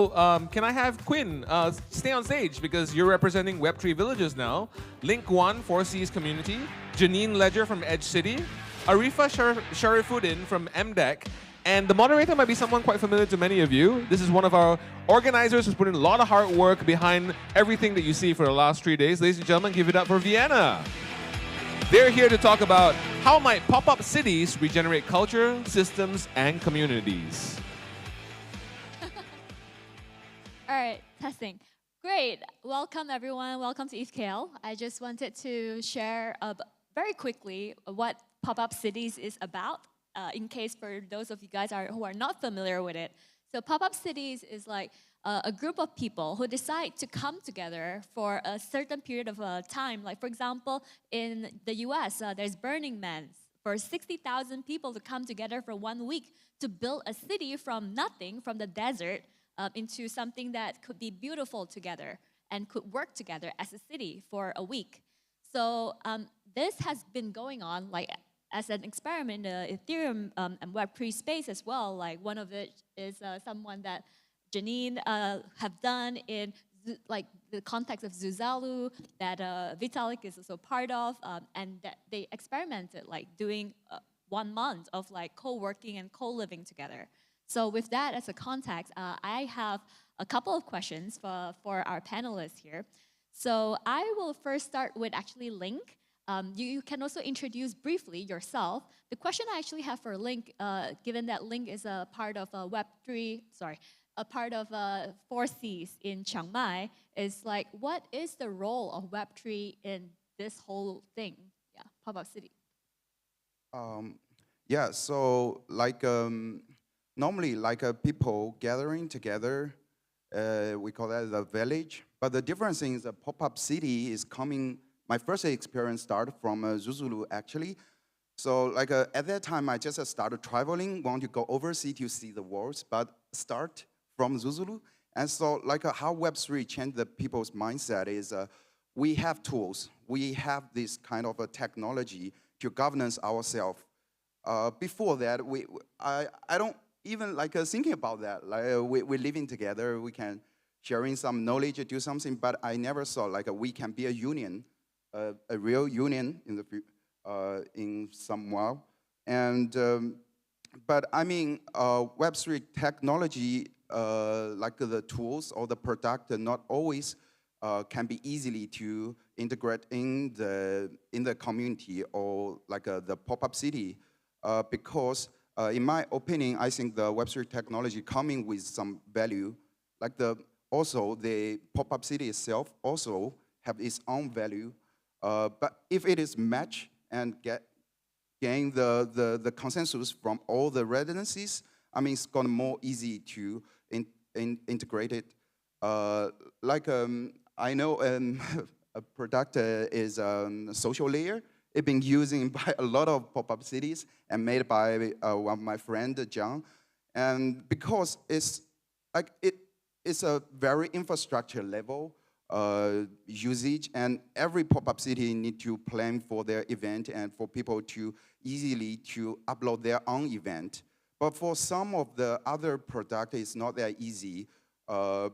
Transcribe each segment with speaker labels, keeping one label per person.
Speaker 1: Can I have Quynh stay on stage because you're representing Web3 Villages now. Link Guan, 4Cs community. Janine Ledger from Edge City. Arifah Sharifuddin from MDEC. And the moderator might be someone quite familiar to many of you. This is one of our organizers who's put in a lot of hard work behind everything that you see for the last 3 days. Ladies and gentlemen, give it up for Vienna. They're here to talk about how might pop-up cities regenerate culture, systems, and communities.
Speaker 2: All right, testing. Great. Welcome, everyone. Welcome to ETHKL. I just wanted to share very quickly what pop-up cities is about, in case for those of you guys who are not familiar with it. So pop-up cities is like a group of people who decide to come together for a certain period of time. Like, for example, in the US, there's Burning Man for 60,000 people to come together for 1 week to build a city from nothing, from the desert, into something that could be beautiful together and could work together as a city for a week. So this has been going on like as an experiment in the Ethereum and Web3 space as well. Like one of it is someone that Janine have done in like the context of Zuzalu that Vitalik is also part of, and that they experimented like doing 1 month of like co-working and co-living together. So with that as a context, I have a couple of questions for our panelists here. So I will first start with actually Link. You can also introduce briefly yourself. The question I actually have for Link, given that Link is a part of a part of 4Cs in Chiang Mai, is like, what is the role of Web3 in this whole thing? Yeah, pop-up city.
Speaker 3: Yeah, so like normally like people gathering together, we call that the village. But the difference is the pop-up city is coming. My first experience started from Zuzulu actually. So like at that time, I just started traveling, want to go overseas to see the world, but start from Zuzulu. And so like how Web3 changed the people's mindset is we have tools. We have this kind of a technology to governance ourselves. Before that, I don't even like thinking about that. Like we're living together, we can sharing some knowledge, do something, but I never saw like we can be a union, a real union in the in some while. And but I mean, Web3 technology, like the tools or the product, not always can be easily to integrate in the community or like the pop-up city, because in my opinion, I think the Web3 technology coming with some value, like also the pop-up city itself also have its own value. But if it is matched and gain the consensus from all the residencies, I mean, it's gonna more easy to integrate it. Like I know a product is social layer. It's been used by a lot of pop-up cities and made by one of my friend, Giang. And because it's like it's a very infrastructure level usage, and every pop-up city need to plan for their event and for people to easily to upload their own event. But for some of the other product, it's not that easy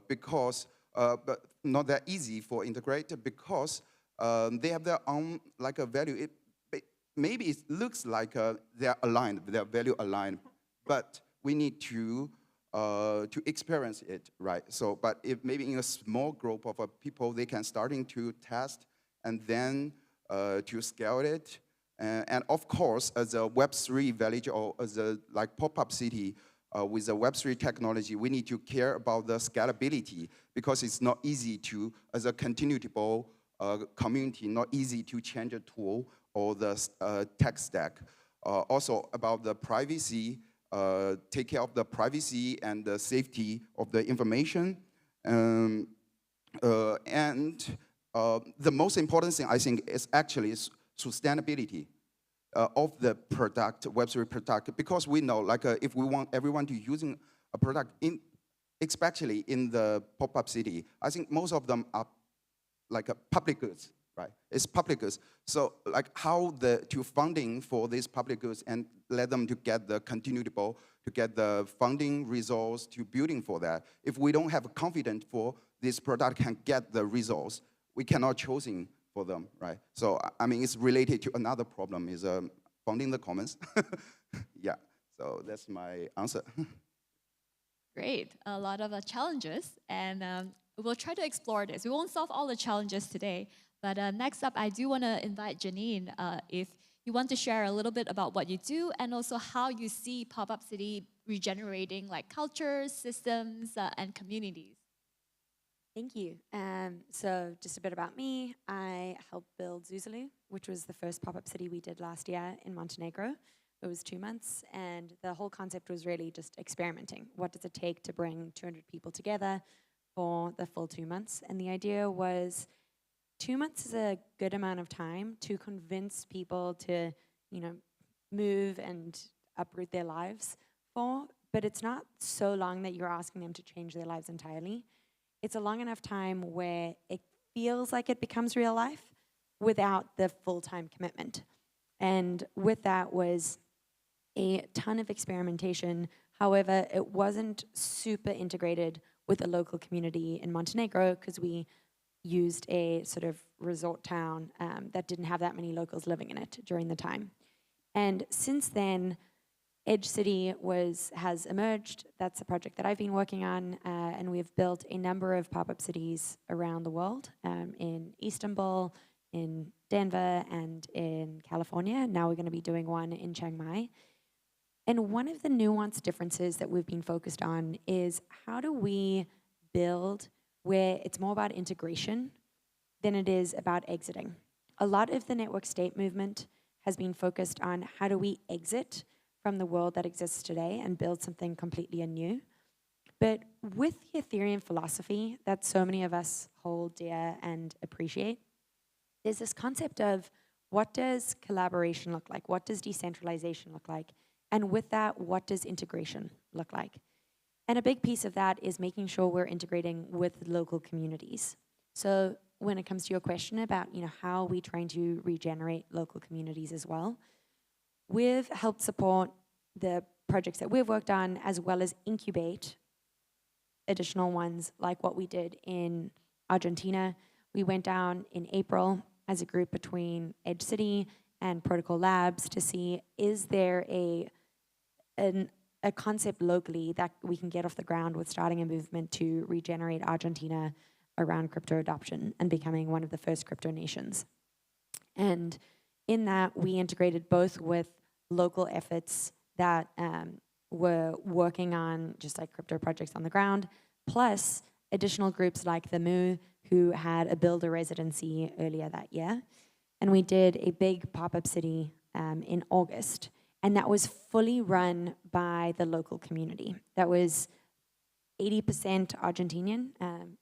Speaker 3: because but not that easy for integrated because they have their own like a value. Maybe it looks like they're aligned, they're value aligned, but we need to experience it, right? So, but if maybe in a small group of people, they can starting to test and then to scale it. And of course, as a Web3 village or as a like pop-up city with the Web3 technology, we need to care about the scalability because it's not easy to, as a continuable community, not easy to change a tool or the tech stack. Also about the privacy, take care of the privacy and the safety of the information. And the most important thing I think is actually sustainability of the product, Web3 product, because we know like if we want everyone to using a product, especially in the pop-up city, I think most of them are like public goods, right? It's public goods. So like how to funding for these public goods and let them to get the continuable to get the funding resource to building for that. If we don't have confidence for this product can get the resource, we cannot choosing for them, right? So, I mean, it's related to another problem is funding the commons. Yeah, so that's my answer.
Speaker 2: Great, a lot of challenges, and we'll try to explore this. We won't solve all the challenges today, but next up, I do want to invite Janine, if you want to share a little bit about what you do and also how you see Pop-Up City regenerating like cultures, systems, and communities.
Speaker 4: Thank you. So just a bit about me. I helped build Zuzulu, which was the first pop-up city we did last year in Montenegro. It was 2 months, and the whole concept was really just experimenting. What does it take to bring 200 people together for the full 2 months? And the idea was 2 months is a good amount of time to convince people to, move and uproot their lives for, but it's not so long that you're asking them to change their lives entirely. It's a long enough time where it feels like it becomes real life without the full-time commitment. And with that was a ton of experimentation. However, it wasn't super integrated with the local community in Montenegro because we used a sort of resort town that didn't have that many locals living in it during the time. And since then, Edge City has emerged. That's a project that I've been working on, and we've built a number of pop-up cities around the world, in Istanbul, in Denver, and in California. Now we're going to be doing one in Chiang Mai. And one of the nuanced differences that we've been focused on is how do we build where it's more about integration than it is about exiting. A lot of the network state movement has been focused on how do we exit from the world that exists today and build something completely anew. But with the Ethereum philosophy that so many of us hold dear and appreciate, there's this concept of what does collaboration look like? What does decentralization look like? And with that, what does integration look like? And a big piece of that is making sure we're integrating with local communities. So when it comes to your question about, how are we trying to regenerate local communities as well, we've helped support the projects that we've worked on as well as incubate additional ones like what we did in Argentina. We went down in April as a group between Edge City and Protocol Labs to see is there a concept locally that we can get off the ground with starting a movement to regenerate Argentina around crypto adoption and becoming one of the first crypto nations. And in that, we integrated both with local efforts that were working on just like crypto projects on the ground, plus additional groups like the Moo, who had a builder residency earlier that year. And we did a big pop-up city in August. And that was fully run by the local community. That was 80% Argentinian.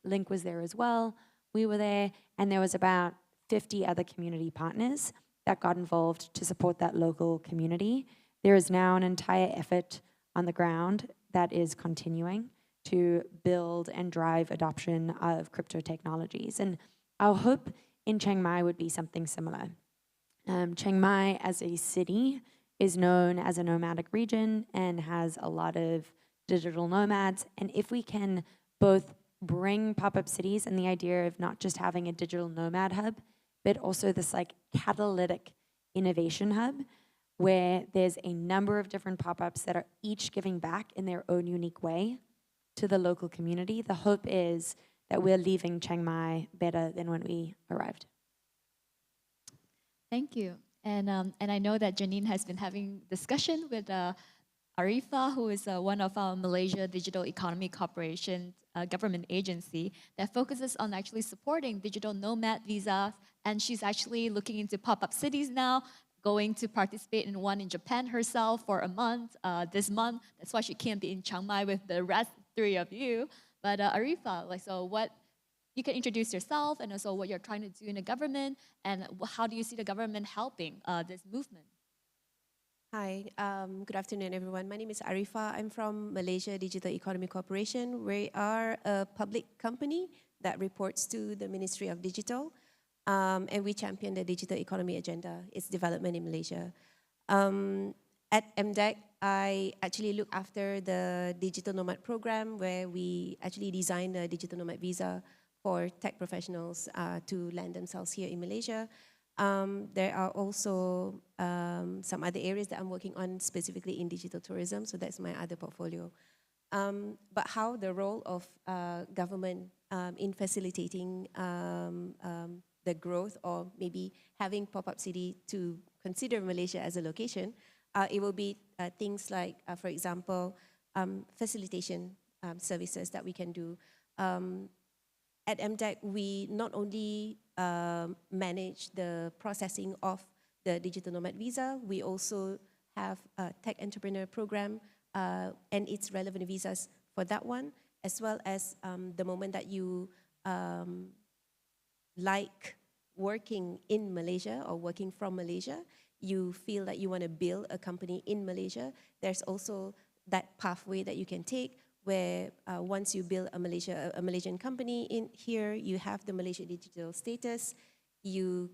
Speaker 4: Link was there as well. We were there. And there was about 50 other community partners that got involved to support that local community. There is now an entire effort on the ground that is continuing to build and drive adoption of crypto technologies. And our hope in Chiang Mai would be something similar. Chiang Mai as a city is known as a nomadic region and has a lot of digital nomads. And if we can both bring pop-up cities and the idea of not just having a digital nomad hub, but also this like catalytic innovation hub where there's a number of different pop-ups that are each giving back in their own unique way to the local community. The hope is that we're leaving Chiang Mai better than when we arrived.
Speaker 2: Thank you. And I know that Janine has been having discussion with Arifah, who is one of our Malaysia Digital Economy Corporation government agency that focuses on actually supporting digital nomad visas. And she's actually looking into pop-up cities now, going to participate in one in Japan herself for a month, this month. That's why she can't be in Chiang Mai with the rest three of you. But Arifah, so what, you can introduce yourself and also what you're trying to do in the government and how do you see the government helping this movement?
Speaker 5: Hi, good afternoon, everyone. My name is Arifah. I'm from Malaysia Digital Economy Corporation. We are a public company that reports to the Ministry of Digital, and we champion the digital economy agenda, its development in Malaysia. At MDEC, I actually look after the digital nomad program where we actually design a digital nomad visa for tech professionals to land themselves here in Malaysia. There are also some other areas that I'm working on specifically in digital tourism, so that's my other portfolio. But how the role of government in facilitating the growth or maybe having pop-up city to consider Malaysia as a location, it will be things like, for example, facilitation services that we can do. At MDEC, we not only manage the processing of the digital nomad visa, we also have a tech entrepreneur program and its relevant visas for that one, as well as the moment that you like working in Malaysia or working from Malaysia, you feel that you want to build a company in Malaysia, there's also that pathway that you can take where once you build a Malaysian company in here, you have the Malaysia digital status, you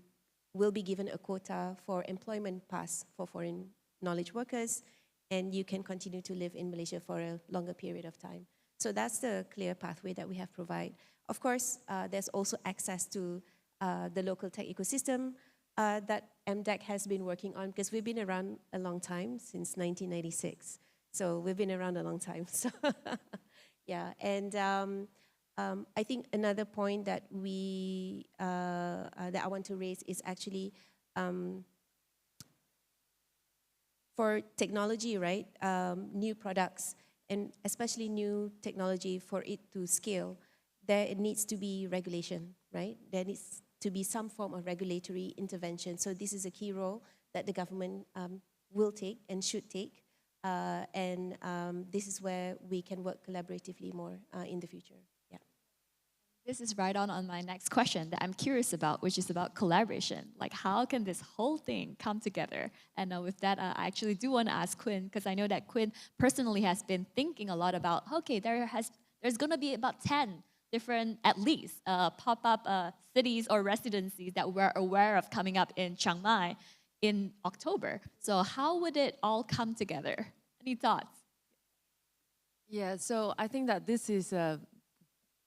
Speaker 5: will be given a quota for employment pass for foreign knowledge workers, and you can continue to live in Malaysia for a longer period of time. So that's the clear pathway that we have provided. Of course, there's also access to the local tech ecosystem that MDEC has been working on, because we've been around a long time, since 1996. So we've been around a long time. So yeah, and I think another point that that I want to raise is actually for technology, right? New products, and especially new technology, for it to scale, there needs to be regulation, right? There needs to be some form of regulatory intervention. So this is a key role that the government will take and should take. And this is where we can work collaboratively more in the future. Yeah.
Speaker 2: This is right on my next question that I'm curious about, which is about collaboration. Like, how can this whole thing come together? And with that, I actually do want to ask Quynh, because I know that Quynh personally has been thinking a lot about, okay, there's going to be about 10 different, at least, pop-up cities or residencies that we're aware of coming up in Chiang Mai in October. So how would it all come together? Any thoughts?
Speaker 6: Yeah, so I think that this is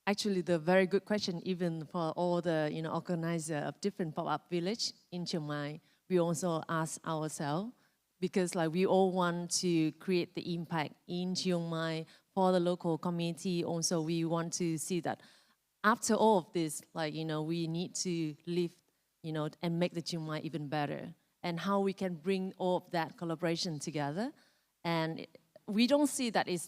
Speaker 6: actually the very good question, even for all the organizer of different pop-up village in Chiang Mai. We also ask ourselves, because we all want to create the impact in Chiang Mai for the local community. Also, we want to see that after all of this, we need to live, and make the Chiang Mai even better. And how we can bring all of that collaboration together. And we don't see that it's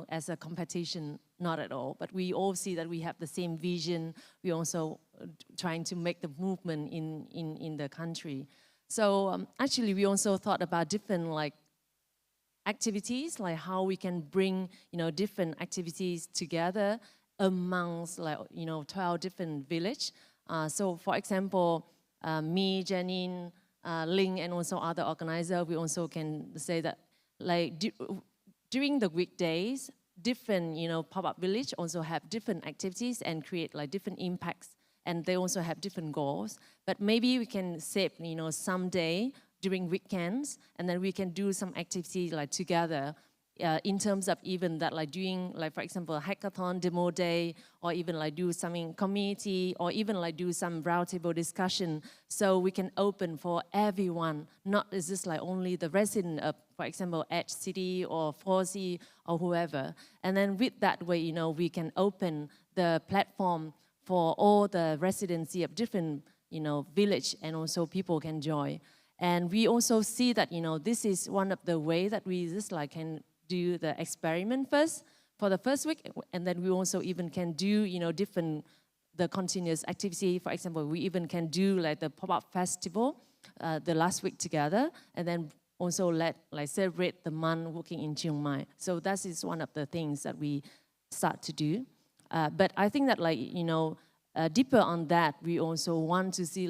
Speaker 6: as a competition, not at all. But we all see that we have the same vision. We also trying to make the movement in the country. So actually, we also thought about different activities, like how we can bring different activities together amongst 12 different villages. So for example, me, Janine, Link, and also other organizers, we also can say that during the weekdays, different pop-up village also have different activities and create different impacts, and they also have different goals. But maybe we can save some day during weekends, and then we can do some activities together in terms of even that doing for example hackathon demo day, or even do something community, or even do some roundtable discussion, so we can open for everyone, not is this only the resident of, for example, Edge City or 4C or whoever. And then with that way, we can open the platform for all the residency of different village, and also people can join. And we also see that this is one of the ways that we just can do the experiment first for the first week, and then we also even can do different the continuous activity. For example, we even can do the pop-up festival the last week together, and then also celebrate the month working in Chiang Mai. So that is one of the things that we start to do. But I think that deeper on that, we also want to see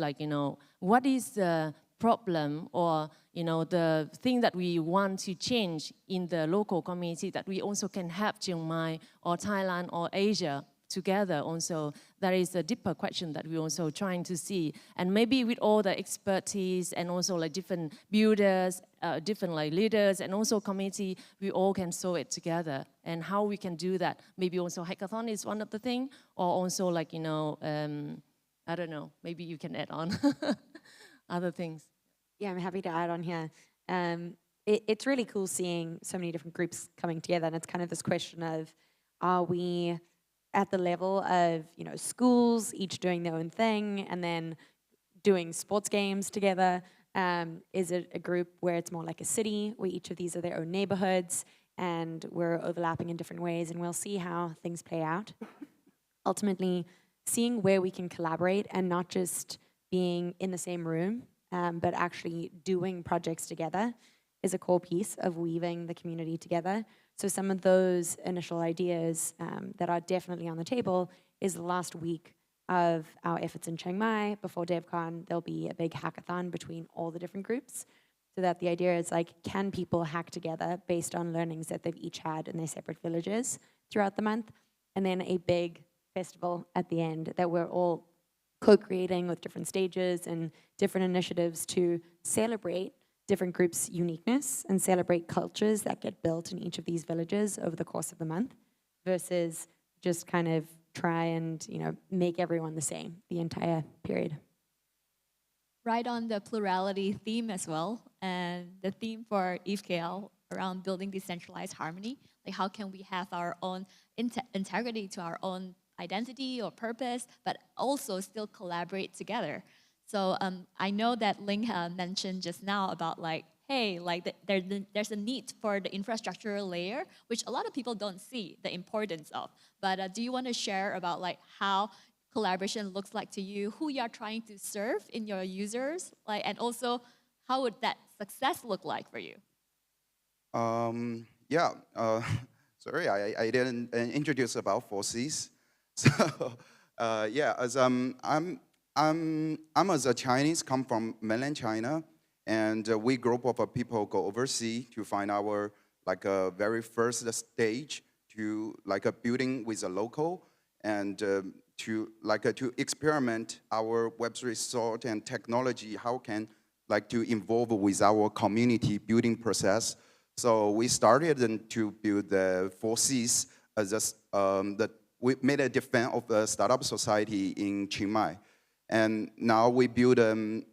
Speaker 6: what is the problem, or the thing that we want to change in the local community, that we also can have Chiang Mai or Thailand or Asia together. Also, there is a deeper question that we're also trying to see, and maybe with all the expertise and also different builders, different like leaders and also community, we all can solve it together. And how we can do that? Maybe also hackathon is one of the thing, or also like, you know, I don't know, maybe you can add on other things.
Speaker 4: Yeah, I'm happy to add on here. It's really cool seeing so many different groups coming together, and it's kind of this question of, are we at the level of, you know, schools each doing their own thing and then doing sports games together? Is it a group where it's more like a city, where each of these are their own neighborhoods and we're overlapping in different ways, and we'll see how things play out. Ultimately, seeing where we can collaborate and not just being in the same room, but actually doing projects together is a core piece of weaving the community together. So some of those initial ideas that are definitely on the table is the last week of our efforts in Chiang Mai. Before DevCon, there'll be a big hackathon between all the different groups, so that the idea is like, can people hack together based on learnings that they've each had in their separate villages throughout the month, and then a big festival at the end that we're all co-creating with different stages and different initiatives to celebrate different groups' uniqueness and celebrate cultures that get built in each of these villages over the course of the month, versus just kind of try and, you know, make everyone the same the entire period.
Speaker 2: Right on the plurality theme as well, and the theme for ETHKL around building decentralized harmony, like how can we have our own integrity to our own identity or purpose, but also still collaborate together. So I know that Ling mentioned just now about like, hey, like there's a need for the infrastructure layer, which a lot of people don't see the importance of. But do you want to share about like how collaboration looks like to you, who you are trying to serve in your users, like, and also how would that success look like for you?
Speaker 3: Yeah, sorry, I didn't introduce about 4Cs. So yeah, as I'm as a Chinese, come from mainland China, and we group of people go overseas to find our like a very first stage to like a building with a local, and to experiment our Web3 sort and technology, how can like to involve with our community building process. So we started to build the 4Cs as we made a defense of the startup society in Chiang Mai. And now we build, the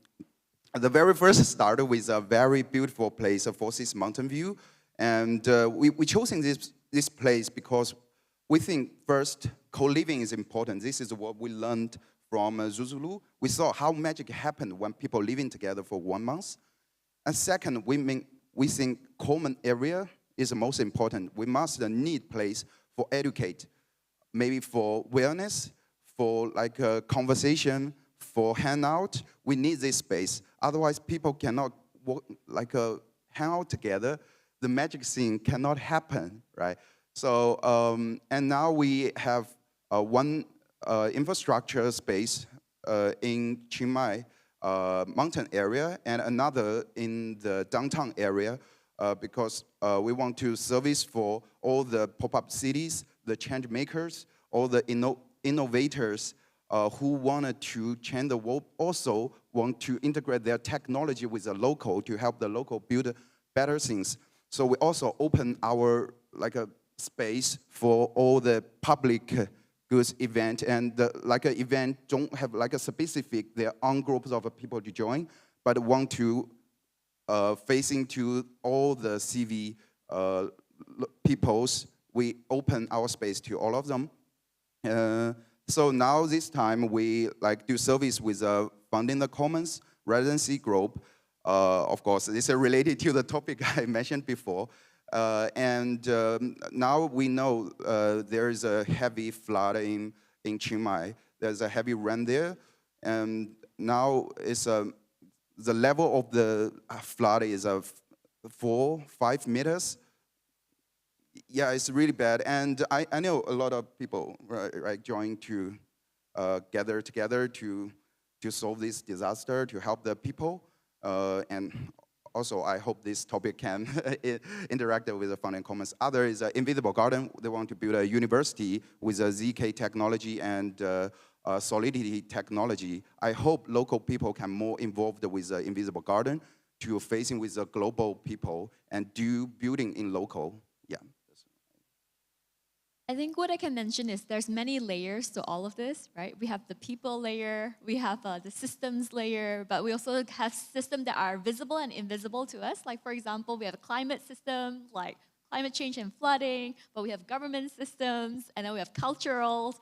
Speaker 3: very first started with a very beautiful place, a 4Cs Mountain View. And we chosen this place because we think first, co-living is important. This is what we learned from Zuzulu. We saw how magic happened when people living together for 1 month. And second, we think common area is the most important. We must need place for educate, maybe for wellness, for like a conversation, for hangout. We need this space. Otherwise, people cannot work, like hang out together. The magic thing cannot happen, right? So, and now we have one infrastructure space in Chiang Mai mountain area, and another in the downtown area, because we want to service for all the pop-up cities, the change makers, all the innovators who wanted to change the world, also want to integrate their technology with the local to help the local build better things. So we also open our like a space for all the public goods event, and like an event don't have like a specific their own groups of people to join, but want to facing to all the CV peoples. We open our space to all of them. So now this time we like do service with Funding the Commons residency group. Of course, this is related to the topic I mentioned before. And now we know there is a heavy flood in Chiang Mai. There's a heavy rain there. And now it's the level of the flood is 4-5 meters. Yeah, it's really bad. And I know a lot of people right join to gather together to solve this disaster, to help the people. And also, I hope this topic can interact with the Funding Commons. Other is Invisible Garden. They want to build a university with a ZK technology and Solidity technology. I hope local people can more involved with Invisible Garden to facing with the global people and do building in local. Yeah.
Speaker 2: I think what I can mention is there's many layers to all of this, right? We have the people layer, we have the systems layer, but we also have systems that are visible and invisible to us. Like, for example, we have a climate system, like climate change and flooding, but we have government systems, and then we have cultural.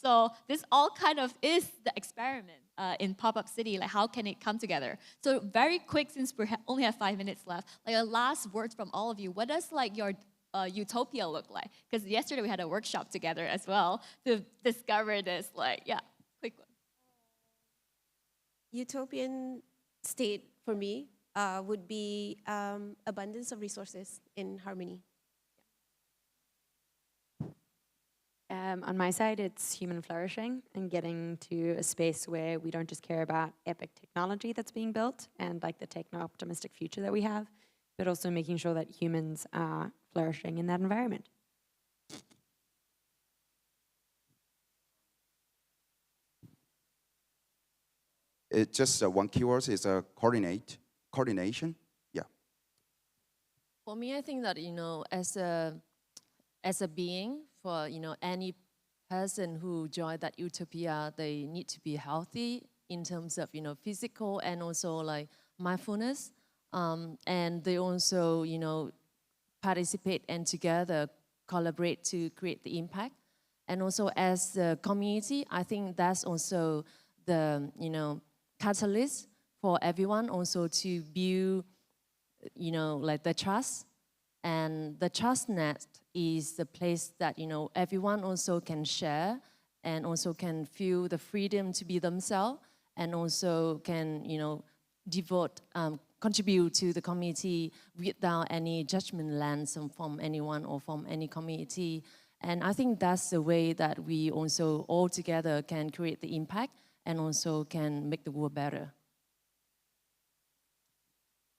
Speaker 2: So this all kind of is the experiment in Pop-Up City, like how can it come together? So very quick, since we only have 5 minutes left, like a last word from all of you. What does like your utopia look like? Because yesterday we had a workshop together as well to discover this, like, yeah, quick one.
Speaker 5: Utopian state for me would be abundance of resources in harmony.
Speaker 4: On my side, it's human flourishing and getting to a space where we don't just care about epic technology that's being built and like the techno-optimistic future that we have, but also making sure that humans are flourishing in that environment.
Speaker 3: It's just one keyword is coordination. Yeah.
Speaker 6: For me, I think that, you know, as a being, for, you know, any person who join that utopia, they need to be healthy in terms of, you know, physical and also like mindfulness. And they also, you know, participate and together collaborate to create the impact. And also as a community, I think that's also the, you know, catalyst for everyone also to build, you know, like the trust. And the trust net is the place that, you know, everyone also can share and also can feel the freedom to be themselves and also can, you know, contribute to the community without any judgment lens from anyone or from any community. And I think that's the way that we also all together can create the impact and also can make the world better.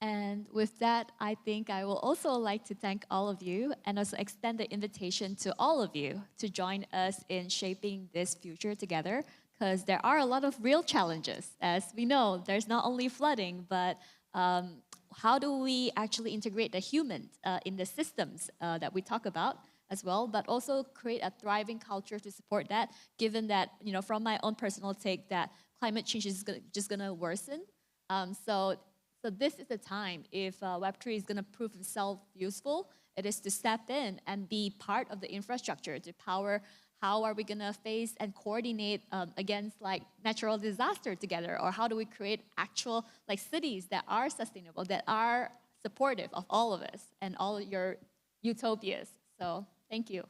Speaker 2: And with that, I think I will also like to thank all of you and also extend the invitation to all of you to join us in shaping this future together, because there are a lot of real challenges. As we know, there's not only flooding, but how do we actually integrate the human in the systems that we talk about as well, but also create a thriving culture to support that, given that, you know, from my own personal take, that climate change is just gonna worsen. So this is the time, if Web3 is going to prove itself useful, it is to step in and be part of the infrastructure to power how are we going to face and coordinate against like natural disaster together, or how do we create actual like cities that are sustainable, that are supportive of all of us and all your utopias. So thank you.